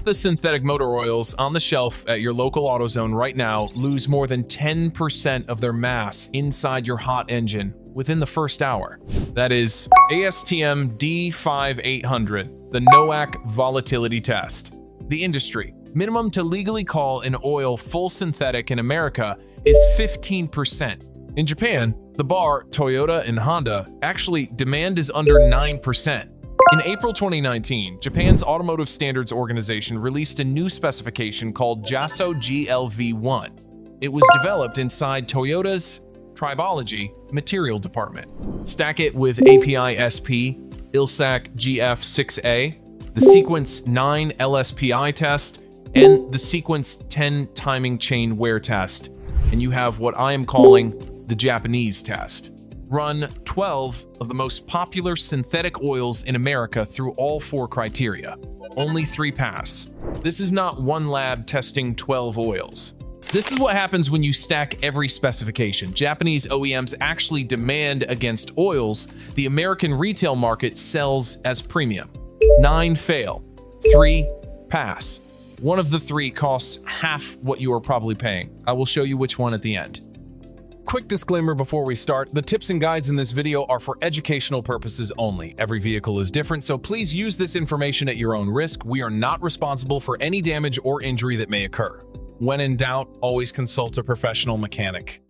the synthetic motor oils on the shelf at your local AutoZone right now lose more than 10% of their mass inside your hot engine within the first hour. That is ASTM D5800, the NOACK volatility test. The industry minimum to legally call an oil full synthetic in America is 15%. In Japan, the bar, Toyota and Honda, actually demand is under 9%. In April 2019, Japan's Automotive Standards Organization released a new specification called JASO GLV1. It was developed inside Toyota's Tribology material department. Stack it with API-SP, ILSAC GF6A, the Sequence 9 LSPI test, and the Sequence 10 timing chain wear test, and you have what I am calling the Japanese test. Run 12 of the most popular synthetic oils in America through all 4 criteria. Only 3 pass. This is not one lab testing 12 oils. This is what happens when you stack every specification. Japanese OEMs actually demand against oils the American retail market sells as premium. 9 fail, 3 pass. One of the 3 costs half what you are probably paying. I will show you which one at the end. Quick disclaimer before we start, the tips and guides in this video are for educational purposes only. Every vehicle is different, so please use this information at your own risk. We are not responsible for any damage or injury that may occur. When in doubt, always consult a professional mechanic.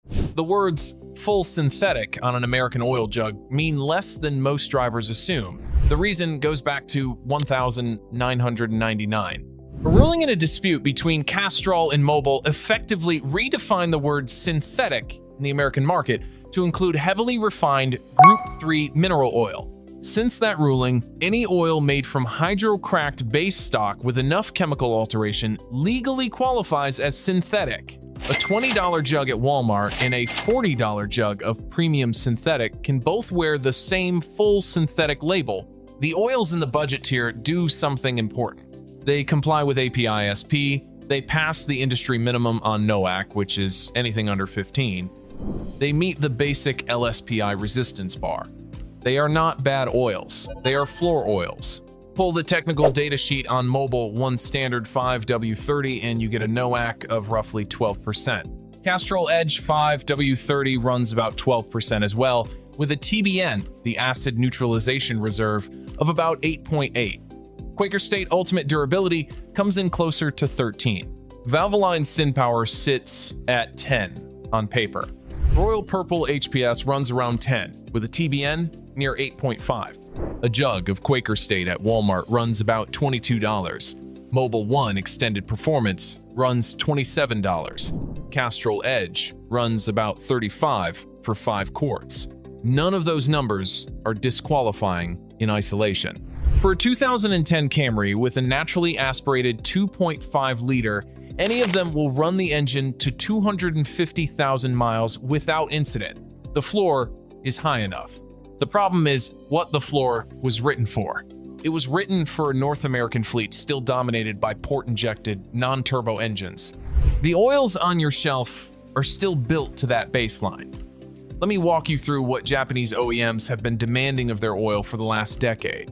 The words full synthetic on an American oil jug mean less than most drivers assume. The reason goes back to 1999. A ruling in a dispute between Castrol and Mobil effectively redefined the word synthetic in the American market to include heavily refined Group 3 mineral oil. Since that ruling, any oil made from hydrocracked base stock with enough chemical alteration legally qualifies as synthetic. A $20 jug at Walmart and a $40 jug of premium synthetic can both wear the same full synthetic label. The oils in the budget tier do something important. They comply with API-SP, they pass the industry minimum on NOACK, which is anything under 15. They meet the basic LSPI resistance bar. They are not bad oils, they are floor oils. Pull the technical data sheet on Mobil 1 standard 5W30 and you get a NOACK of roughly 12%. Castrol Edge 5W30 runs about 12% as well, with a TBN, the acid neutralization reserve, of about 8.8. Quaker State Ultimate Durability comes in closer to 13. Valvoline Syn Power sits at 10 on paper. Royal Purple HPS runs around 10, with a TBN near 8.5. A jug of Quaker State at Walmart runs about $22. Mobil 1 Extended Performance runs $27. Castrol Edge runs about $35 for 5 quarts. None of those numbers are disqualifying in isolation. For a 2010 Camry with a naturally aspirated 2.5-liter, any of them will run the engine to 250,000 miles without incident. The floor is high enough. The problem is what the floor was written for. It was written for a North American fleet still dominated by port-injected, non-turbo engines. The oils on your shelf are still built to that baseline. Let me walk you through what Japanese OEMs have been demanding of their oil for the last decade.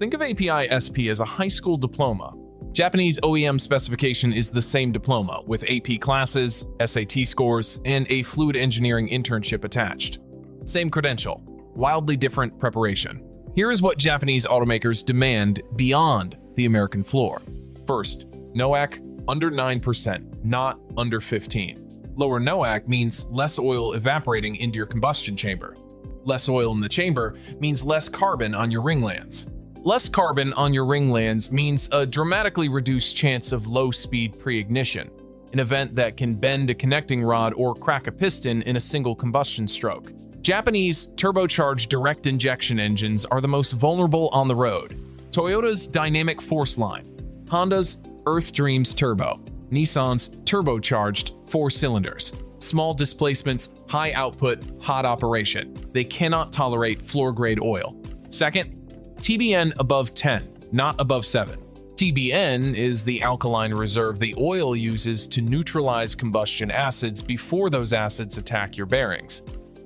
Think of API-SP as a high school diploma. Japanese OEM specification is the same diploma, with AP classes, SAT scores, and a fluid engineering internship attached. Same credential, wildly different preparation. Here is what Japanese automakers demand beyond the American floor. First, NOACK under 9%, not under 15. Lower NOACK means less oil evaporating into your combustion chamber. Less oil in the chamber means less carbon on your ringlands. Less carbon on your ringlands means a dramatically reduced chance of low-speed pre-ignition, an event that can bend a connecting rod or crack a piston in a single combustion stroke. Japanese turbocharged direct injection engines are the most vulnerable on the road. Toyota's Dynamic Force line, Honda's Earth Dreams Turbo, Nissan's turbocharged 4 cylinders. Small displacements, high output, hot operation. They cannot tolerate floor-grade oil. Second, TBN above 10, not above 7. TBN is the alkaline reserve the oil uses to neutralize combustion acids before those acids attack your bearings.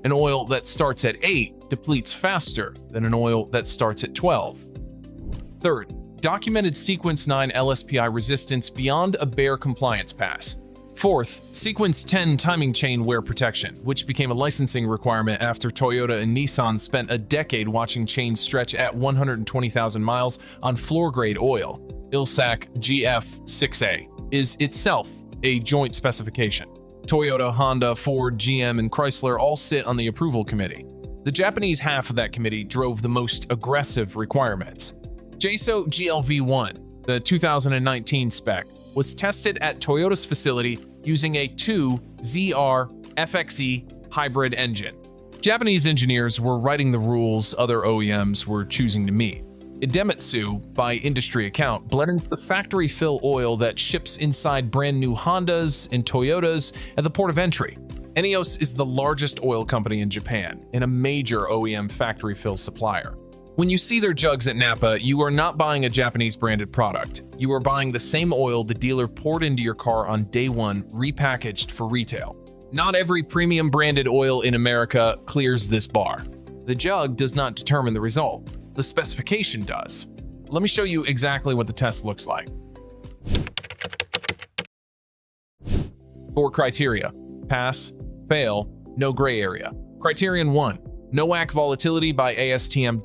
An oil that starts at 8 depletes faster than an oil that starts at 12. Third, documented sequence 9 LSPI resistance beyond a bare compliance pass. Fourth, sequence 10 timing chain wear protection, which became a licensing requirement after Toyota and Nissan spent a decade watching chains stretch at 120,000 miles on floor-grade oil. ILSAC GF6A is itself a joint specification. Toyota, Honda, Ford, GM, and Chrysler all sit on the approval committee. The Japanese half of that committee drove the most aggressive requirements. JSO GLV1, the 2019 spec, was tested at Toyota's facility using a 2ZR FXE hybrid engine. Japanese engineers were writing the rules other OEMs were choosing to meet. Idemitsu, by industry account, blends the factory fill oil that ships inside brand new Hondas and Toyotas at the port of entry. ENEOS is the largest oil company in Japan and a major OEM factory fill supplier. When you see their jugs at Napa, you are not buying a Japanese branded product. You are buying the same oil the dealer poured into your car on day one, repackaged for retail. Not every premium branded oil in America clears this bar. The jug does not determine the result. The specification does. Let me show you exactly what the test looks like. 4 criteria: pass, fail, no gray area. Criterion 1. NOACK volatility by ASTM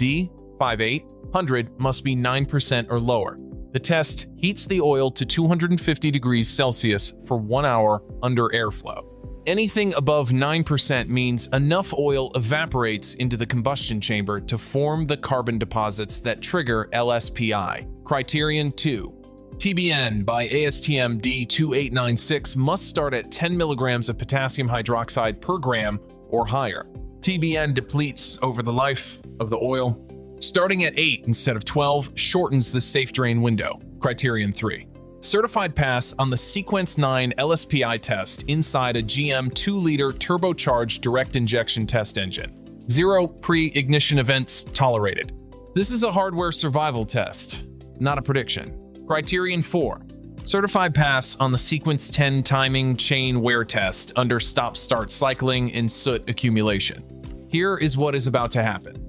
D5800 must be 9% or lower. The test heats the oil to 250 degrees Celsius for 1 hour under airflow. Anything above 9% means enough oil evaporates into the combustion chamber to form the carbon deposits that trigger LSPI. Criterion 2. TBN by ASTM D2896 must start at 10 milligrams of potassium hydroxide per gram or higher. TBN depletes over the life of the oil. Starting at 8 instead of 12 shortens the safe drain window. Criterion 3. Certified pass on the Sequence 9 LSPI test inside a GM 2-liter turbocharged direct injection test engine. 0 pre-ignition events tolerated. This is a hardware survival test, not a prediction. Criterion 4. Certified pass on the Sequence 10 timing chain wear test under stop-start cycling and soot accumulation. Here is what is about to happen.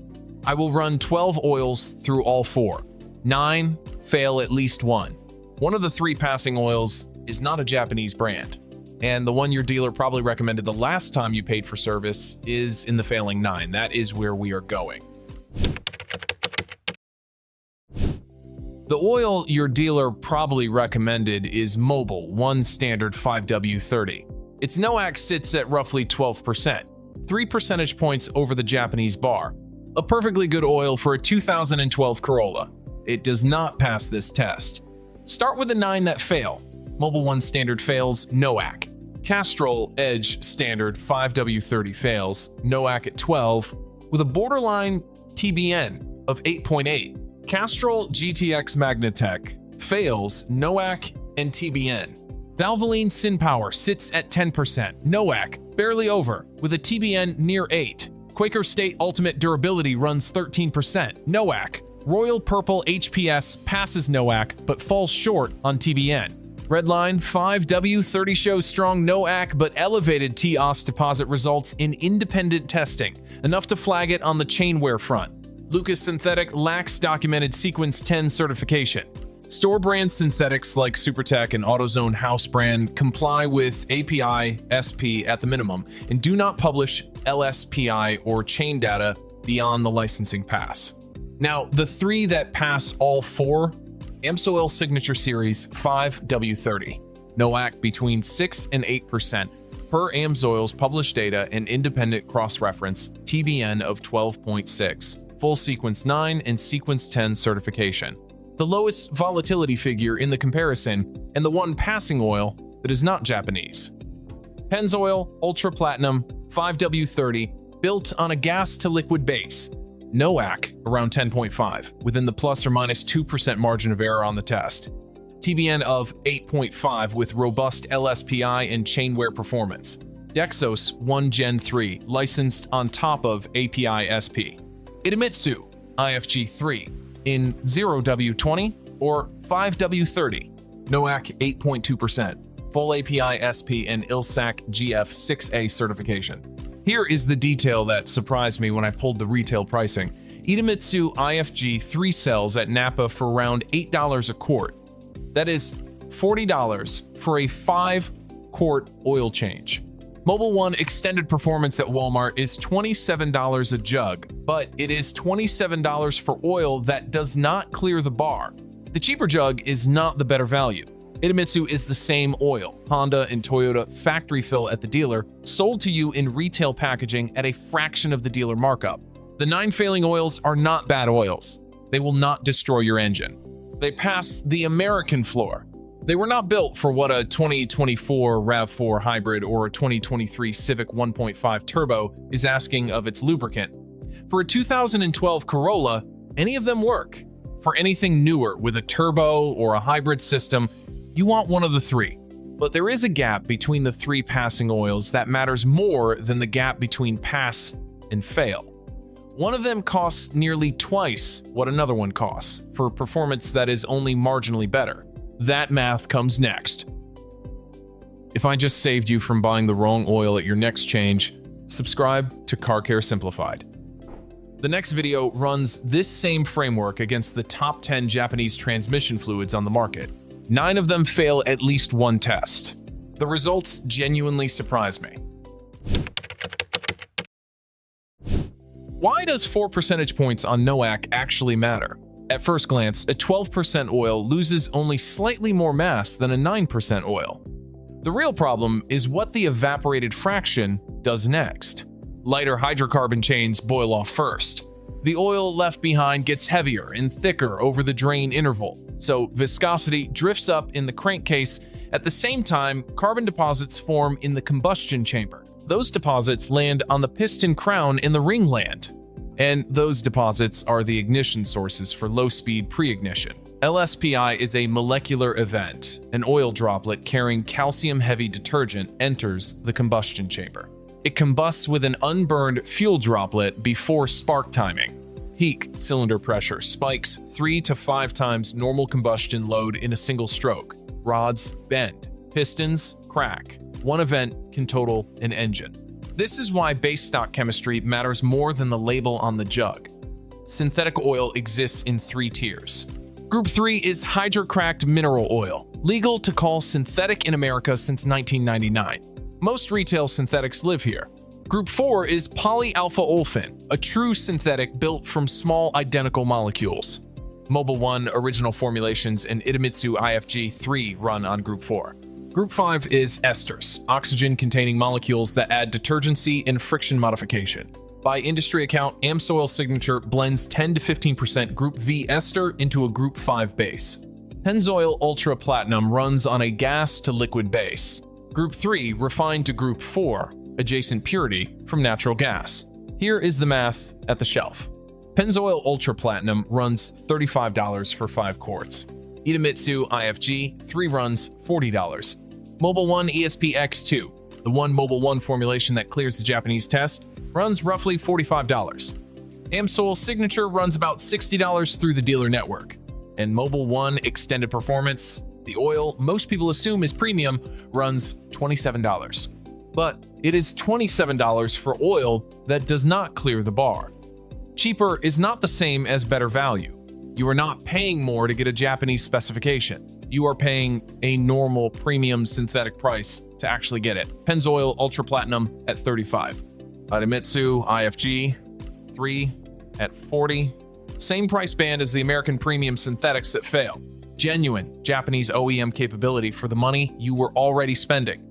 I will run 12 oils through all 4. 9 fail at least 1. One of the 3 passing oils is not a Japanese brand, and the one your dealer probably recommended the last time you paid for service is in the failing 9. That is where we are going. The oil your dealer probably recommended is Mobil 1 Standard 5W30. Its NOACK sits at roughly 12%, 3 percentage points over the Japanese bar. A perfectly good oil for a 2012 Corolla. It does not pass this test. Start with the 9 that fail. Mobil 1 Standard fails, NOACK. Castrol Edge Standard 5W30 fails, NOACK at 12, with a borderline TBN of 8.8. Castrol GTX Magnatech fails, NOACK and TBN. Valvoline SynPower sits at 10%, NOACK barely over, with a TBN near 8. Quaker State Ultimate Durability runs 13%, NOACK. Royal Purple HPS passes NOACK but falls short on TBN. Redline 5W30 shows strong NOACK but elevated TOS deposit results in independent testing, enough to flag it on the chain wear front. Lucas Synthetic lacks documented Sequence 10 certification. Store brand synthetics like Supertech and AutoZone house brand comply with API SP at the minimum and do not publish LSPI or chain data beyond the licensing pass. Now, the 3 that pass all 4, AMSOIL Signature Series 5W30, NOACK between 6 and 8% per AMSOIL's published data and independent cross-reference, TBN of 12.6, full Sequence 9 and Sequence 10 certification. The lowest volatility figure in the comparison, and the one passing oil that is not Japanese. Pennzoil Ultra Platinum 5W30, built on a gas-to-liquid base. NOACK around 10.5, within the plus or minus 2% margin of error on the test. TBN of 8.5 with robust LSPI and chain wear performance. Dexos 1 Gen 3, licensed on top of API SP. Idemitsu IFG3 in 0W20 or 5W30. NOACK 8.2%, full API SP and ILSAC GF6A certification. Here is the detail that surprised me when I pulled the retail pricing. Idemitsu IFG 3 sells at Napa for around $8 a quart. That is $40 for a 5-quart oil change. Mobil 1 extended performance at Walmart is $27 a jug, but it is $27 for oil that does not clear the bar. The cheaper jug is not the better value. Idemitsu is the same oil, Honda and Toyota factory fill at the dealer, sold to you in retail packaging at a fraction of the dealer markup. The 9 failing oils are not bad oils. They will not destroy your engine. They pass the American floor. They were not built for what a 2024 RAV4 hybrid or a 2023 Civic 1.5 turbo is asking of its lubricant. For a 2012 Corolla, any of them work. For anything newer with a turbo or a hybrid system, you want one of the 3. But there is a gap between the 3 passing oils that matters more than the gap between pass and fail. One of them costs nearly twice what another one costs for performance that is only marginally better. That math comes next. If I just saved you from buying the wrong oil at your next change, subscribe to Car Care Simplified. The next video runs this same framework against the top 10 Japanese transmission fluids on the market. 9 of them fail at least one test. The results genuinely surprise me. Why does 4 percentage points on NOACK actually matter? At first glance, a 12% oil loses only slightly more mass than a 9% oil. The real problem is what the evaporated fraction does next. Lighter hydrocarbon chains boil off first. The oil left behind gets heavier and thicker over the drain interval, so viscosity drifts up in the crankcase. At the same time, carbon deposits form in the combustion chamber. Those deposits land on the piston crown in the ringland, and those deposits are the ignition sources for low-speed pre-ignition. LSPI is a molecular event. An oil droplet carrying calcium-heavy detergent enters the combustion chamber. It combusts with an unburned fuel droplet before spark timing. Peak cylinder pressure spikes 3 to 5 times normal combustion load in a single stroke. Rods bend. Pistons crack. One event can total an engine. This is why base stock chemistry matters more than the label on the jug. Synthetic oil exists in 3 tiers. Group 3 is hydrocracked mineral oil, legal to call synthetic in America since 1999. Most retail synthetics live here. Group 4 is polyalpha-olefin, a true synthetic built from small identical molecules. Mobil 1 original formulations and Idemitsu IFG 3 run on Group 4. Group 5 is esters, oxygen-containing molecules that add detergency and friction modification. By industry account, AmSoil Signature blends 10 to 15% Group V ester into a Group 5 base. Pennzoil Ultra Platinum runs on a gas-to-liquid base. Group 3 refined to Group 4, adjacent purity from natural gas. Here is the math at the shelf. Pennzoil Ultra Platinum runs $35 for 5 quarts. Idemitsu IFG 3 runs $40. Mobil 1 ESP-X2, the one Mobil 1 formulation that clears the Japanese test, runs roughly $45. AmSoil Signature runs about $60 through the dealer network. And Mobil 1 Extended Performance, the oil most people assume is premium, runs $27. But it is $27 for oil that does not clear the bar. Cheaper is not the same as better value. You are not paying more to get a Japanese specification. You are paying a normal premium synthetic price to actually get it. Pennzoil Ultra Platinum at $35. Idemitsu IFG 3 at $40. Same price band as the American premium synthetics that fail. Genuine Japanese OEM capability for the money you were already spending.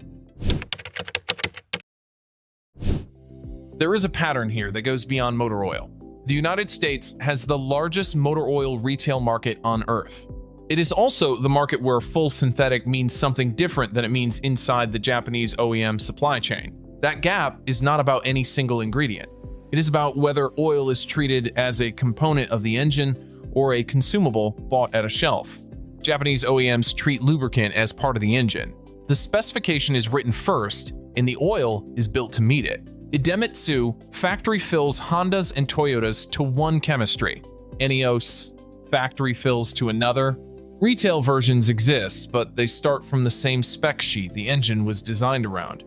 There is a pattern here that goes beyond motor oil. The United States has the largest motor oil retail market on Earth. It is also the market where full synthetic means something different than it means inside the Japanese OEM supply chain. That gap is not about any single ingredient. It is about whether oil is treated as a component of the engine or a consumable bought at a shelf. Japanese OEMs treat lubricant as part of the engine. The specification is written first, and the oil is built to meet it. Idemitsu factory fills Hondas and Toyotas to one chemistry. ENEOS factory fills to another. Retail versions exist, but they start from the same spec sheet the engine was designed around.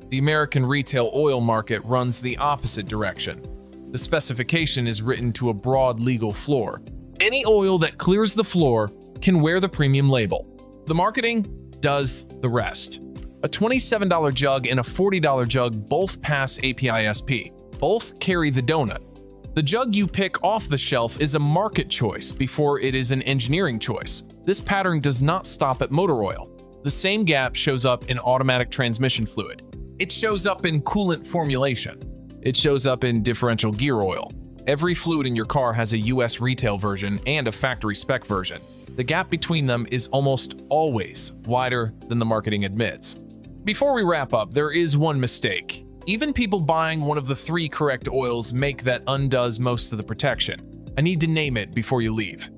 The American retail oil market runs the opposite direction. The specification is written to a broad legal floor. Any oil that clears the floor can wear the premium label. The marketing does the rest. A $27 jug and a $40 jug both pass API-SP. Both carry the donut. The jug you pick off the shelf is a market choice before it is an engineering choice. This pattern does not stop at motor oil. The same gap shows up in automatic transmission fluid. It shows up in coolant formulation. It shows up in differential gear oil. Every fluid in your car has a US retail version and a factory spec version. The gap between them is almost always wider than the marketing admits. Before we wrap up, there is one mistake. Even people buying one of the 3 correct oils make that undoes most of the protection. I need to name it before you leave.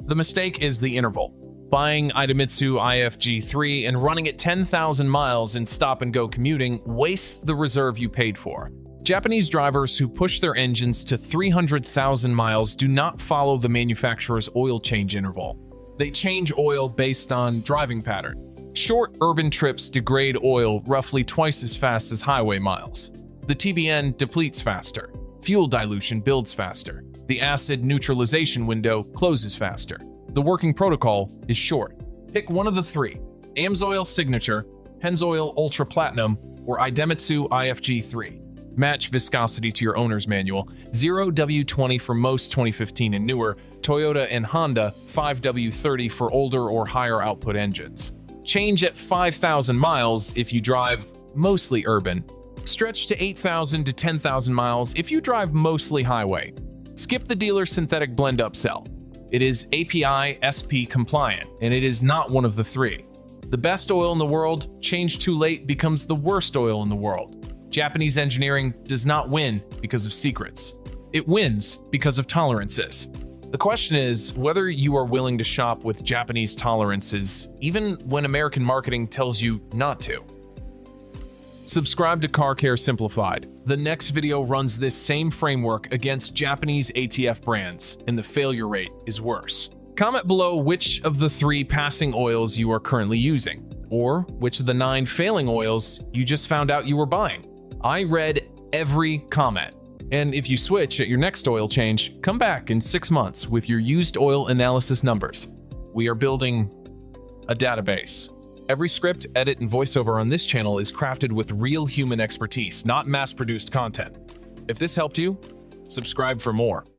The mistake is the interval. Buying Idemitsu IFG3 and running it 10,000 miles in stop-and-go commuting wastes the reserve you paid for. Japanese drivers who push their engines to 300,000 miles do not follow the manufacturer's oil change interval. They change oil based on driving pattern. Short urban trips degrade oil roughly twice as fast as highway miles. The TBN depletes faster. Fuel dilution builds faster. The acid neutralization window closes faster. The working protocol is short. Pick one of the 3: AMSOIL Signature, Pennzoil Ultra Platinum, or Idemitsu IFG3. Match viscosity to your owner's manual. 0W20 for most 2015 and newer, Toyota and Honda 5W30 for older or higher output engines. Change at 5,000 miles if you drive mostly urban. Stretch to 8,000 to 10,000 miles if you drive mostly highway. Skip the dealer synthetic blend upsell. It is API-SP compliant, and it is not one of the 3. The best oil in the world, changed too late, becomes the worst oil in the world. Japanese engineering does not win because of secrets. It wins because of tolerances. The question is whether you are willing to shop with Japanese tolerances, even when American marketing tells you not to. Subscribe to Car Care Simplified. The next video runs this same framework against Japanese ATF brands, and the failure rate is worse. Comment below which of the 3 passing oils you are currently using, or which of the 9 failing oils you just found out you were buying. I read every comment. And if you switch at your next oil change, come back in 6 months with your used oil analysis numbers. We are building a database. Every script, edit, and voiceover on this channel is crafted with real human expertise, not mass-produced content. If this helped you, subscribe for more.